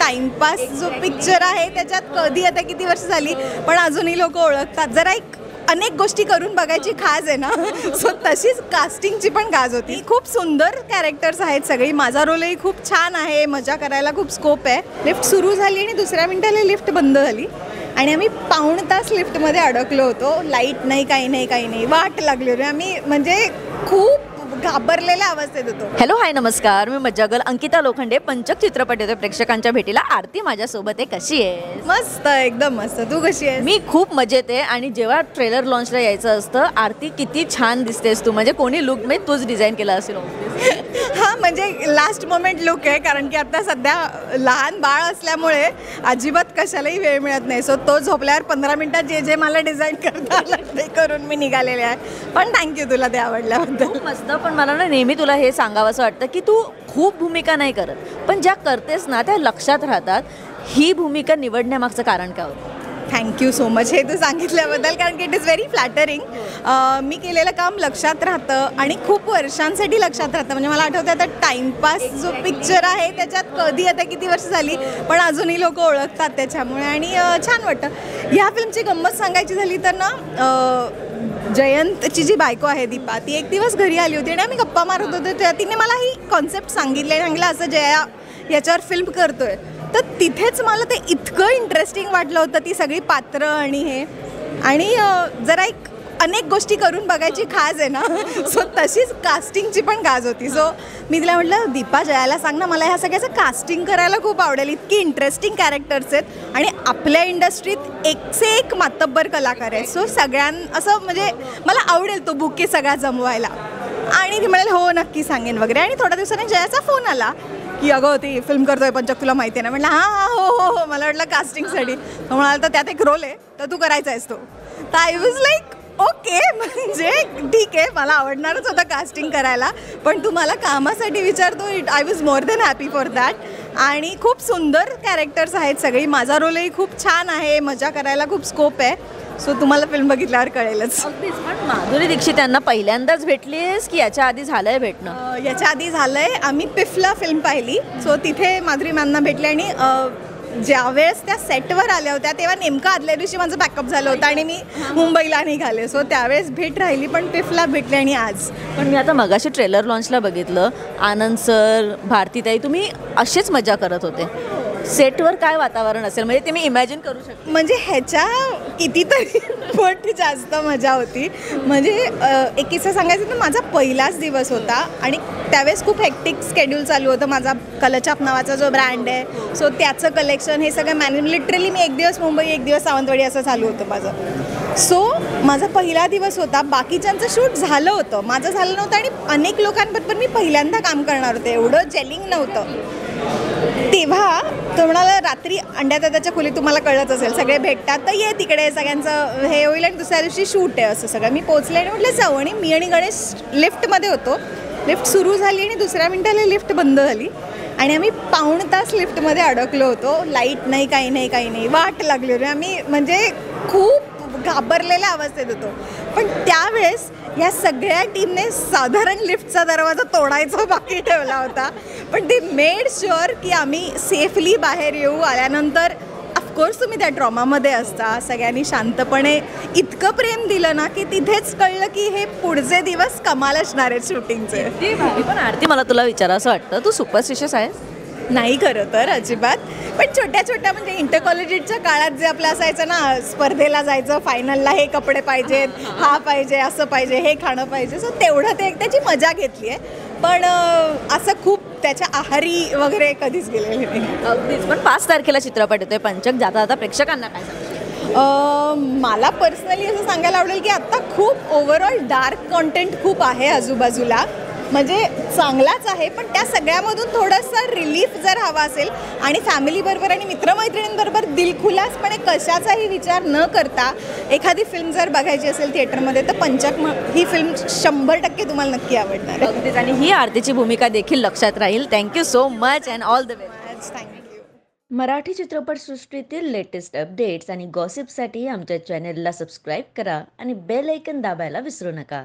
Timepass जो picture आहे त्याच्यात कधी आता किती वर्ष झाली पण अजूनही लोक ओळखतात. जरा एक अनेक गोष्टी करून बघायची खाज आहे ना, सो तशीच कास्टिंगची पण गाज होती. खूप सुंदर कॅरेक्टर्स आहेत सगळी. माझा रोलही खूप छान आहे, मजा करायला खूप स्कोप आहे. लिफ्ट सुरू झाली आणि दुसऱ्या मिनिटाला लिफ्ट बंद झाली आणि आम्ही पाऊण तास लिफ्टमध्ये अडकलो होतो. लाईट नाही, काही नाही, काही नाही, वाट लागली होती. आम्ही म्हणजे खूप घाबरलेल्या अवस्थेत होतो. हॅलो, हाय, नमस्कार. मी मज्जागल अंकिता लोखंडे. पंचक चित्रपट येतो प्रेक्षकांच्या भेटीला. आरती माझ्यासोबत आहे. कशी आहे? मस्त, एकदम मस्त. तू कशी आहे? मी खूप मजेत आहे. आणि जेव्हा ट्रेलर लॉन्चला यायचं असतं, आरती किती छान दिसतेस तू. म्हणजे कोणी लुक मी तूच डिझाईन केला असेल. हां, म्हणजे लास्ट मोमेंट लुक आहे, कारण की आता सध्या लहान बाळ असल्यामुळे अजिबात कशालाही वेळ मिळत नाही. सो तो झोपल्यावर 15 मिनिटात जे जे मला डिझाईन करता आलं ते करून मी निघालेले आहे. पण थँक्यू तुला ते आवडल्याबद्दल. खूप मस्त. पण मला ना नेहमी तुला हे सांगावंसं वाटतं की तू खूप भूमिका नाही करत, पण ज्या करतेस ना त्या लक्षात राहतात. ही भूमिका निवडण्यामागचं कारण काय होतं? थँक्यू सो मच हे तू सांगितल्याबद्दल, कारण की इट इज व्हेरी फ्लॅटरिंग. मी केलेलं काम लक्षात राहतं आणि खूप वर्षांसाठी लक्षात राहतं. म्हणजे मला आठवतं आता टाइमपास जो पिक्चर आहे त्याच्यात कधी आता किती वर्ष झाली पण अजूनही लोक ओळखतात त्याच्यामुळे, आणि छान वाटतं. ह्या फिल्मची गंमत सांगायची झाली तर ना, जयंतची जी बायको आहे दीपा, ती एक दिवस घरी आली होती आणि आम्ही गप्पा मारत होतो. तेव्हा तिने मला ही कॉन्सेप्ट सांगितली आणि सांगितलं असं जया याच्यावर फिल्म करतोय. तर तिथेच मला ते इतकं इंटरेस्टिंग वाटलं होतं, ती सगळी पात्र आणि हे, आणि जरा एक अनेक गोष्टी करून बघायची खाज आहे ना, सो तशीच कास्टिंगची पण गाज होती. सो मी तिला म्हटलं, दीपा जयाला सांग ना, मला ह्या सगळ्याचं कास्टिंग करायला खूप आवडेल. इतकी इंटरेस्टिंग कॅरेक्टर्स आहेत आणि आपल्या इंडस्ट्रीत एकसे एक मातब्बर कलाकार आहेत. सो असं म्हणजे मला आवडेल तो बुके सगळा जमवायला. आणि ती म्हणाली हो नक्की सांगेन वगैरे. आणि थोड्या दिवसांनी जयाचा फोन आला की अगं ती फिल्म करतोय पंचक, तुला माहिती आहे ना. म्हटलं हां हो हो हो. मला वाटलं कास्टिंगसाठी. तो म्हणाला तर त्यात एक रोल आहे, तर तू करायचा आहेस तो. तर आय वॉज लाईक ओके, म्हणजे ठीक आहे, मला आवडणारच होतं कास्टिंग करायला, पण तू मला कामासाठी विचारतो. I was more than happy for that. आणि खूप सुंदर कॅरेक्टर्स आहेत सगळी. माझा रोलही खूप छान आहे, मजा करायला खूप स्कोप आहे. सो तुम्हाला फिल्म बघितल्यावर कळेलच. पण माधुरी दीक्षित यांना पहिल्यांदाच भेटली आहेस की याच्या आधी झालंय भेटणं? याच्या आधी झालंय. आम्ही पिफला फिल्म पाहिली, सो तिथे माधुरी मॅमना भेटले. आणि ज्यावेळेस त्या सेटवर आल्या होत्या तेव्हा नेमकं आदल्या दिवशी माझं पॅकअप झालं होतं आणि मी मुंबईला निघाले. सो त्यावेळेस भेट राहिली, पण पिफला भेटले. आणि आज पण मी आता मगाशी ट्रेलर लॉन्चला बघितलं, आनंद सर, भारतीताई, तुम्ही असेच मजा करत होते. सेटवर काय वातावरण असेल, म्हणजे ते मी इमॅजिन करू शकते. म्हणजे ह्याच्या कितीतरी पट जास्त मजा होती. म्हणजे एक किस्सा सांगायचं तर माझा पहिलाच दिवस होता आणि त्यावेळेस खूप हेक्टिक स्केड्यूल चालू होतं. माझा कलचाप नावाचा जो ब्रँड आहे, सो त्याचं कलेक्शन हे सगळं लिटरली मी एक दिवस मुंबई, एक दिवस सावंतवाडी असं चालू होतं माझं. सो माझा पहिला दिवस होता. बाकीच्यांचं शूट झालं होतं, माझं झालं नव्हतं. आणि अनेक लोकांबरोबर मी पहिल्यांदा काम करणार होते, एवढं जेलिंग नव्हतं. तेव्हा तो म्हणाला रात्री अंड्या दादाच्या खोलीत, तुम्हाला कळत असेल, सगळे भेटतात तर ये तिकडे, सगळ्यांचं हे होईल आणि दुसऱ्या दिवशी शूट आहे असं सगळं. मी पोचले आणि म्हटलं जाऊ. आणि मी आणि गणेश लिफ्टमध्ये होतो. लिफ्ट सुरू झाली आणि दुसऱ्या मिनिटाला लिफ्ट बंद झाली आणि आम्ही पाऊण तास लिफ्टमध्ये अडकलो होतो. लाईट नाही, काही नाही, काही नाही, वाट लागली होती. आम्ही म्हणजे खूप घाबरलेल्या अवस्थेत होतो. पण त्यावेळेस या सगळ्या टीमने साधारण लिफ्टचा दरवाजा तोडायचा बाकी ठेवला होता, पण ते मेड शुअर की आम्ही सेफली बाहेर येऊ. आल्यानंतर ऑफकोर्स तुम्ही त्या ट्रॉमामध्ये असता, सगळ्यांनी शांतपणे इतकं प्रेम दिलं ना की तिथेच कळलं की हे पुढचे दिवस कमाल असणार आहेत शूटिंगचे. पण आरती, मला तुला विचारावं असं वाटतं, तू सुपरस्टिशियस आहेस? नाही खरं तर अजिबात, पण छोट्या छोट्या म्हणजे इंटर कॉलेजच्या काळात जे आपलं असायचं ना, स्पर्धेला जायचं, फायनलला हे कपडे पाहिजेत, हा पाहिजे, असं पाहिजे, हे खाणं पाहिजे. सो तेवढं ते त्याची मजा घेतली आहे, पण असं खूप त्याच्या आहारी वगैरे कधीच गेलेले नाही. अगदीच. पण 5 तारखेला चित्रपट येतोय पंचक, जाता जाता प्रेक्षकांना काय सांगशील? मला पर्सनली असं सांगायला आवडेल की आत्ता खूप ओव्हरऑल डार्क कॉन्टेंट खूप आहे आजूबाजूला. म्हणजे चांगलाच आहे, पण त्या सगळ्यामधून थोडंसं रिलीफ जर हवा असेल आणि फॅमिलीबरोबर आणि मित्रमैत्रिणींबरोबर दिलखुलासपणे कशाचाही विचार न करता एखादी फिल्म जर बघायची असेल थिएटरमध्ये, तर पंचक ही फिल्म 100% तुम्हाला नक्की आवडणार आहे. अगदीच. आणि ही आरतीची भूमिका देखील लक्षात राहील. Thank you so much and all the best. Thank you. Marathi चित्रपटसृष्टीतील लेटेस्ट अपडेट्स आणि गॉसिपसाठी आमच्या चॅनेलला सबस्क्राईब करा आणि बेल ऐकन दाबायला विसरू नका.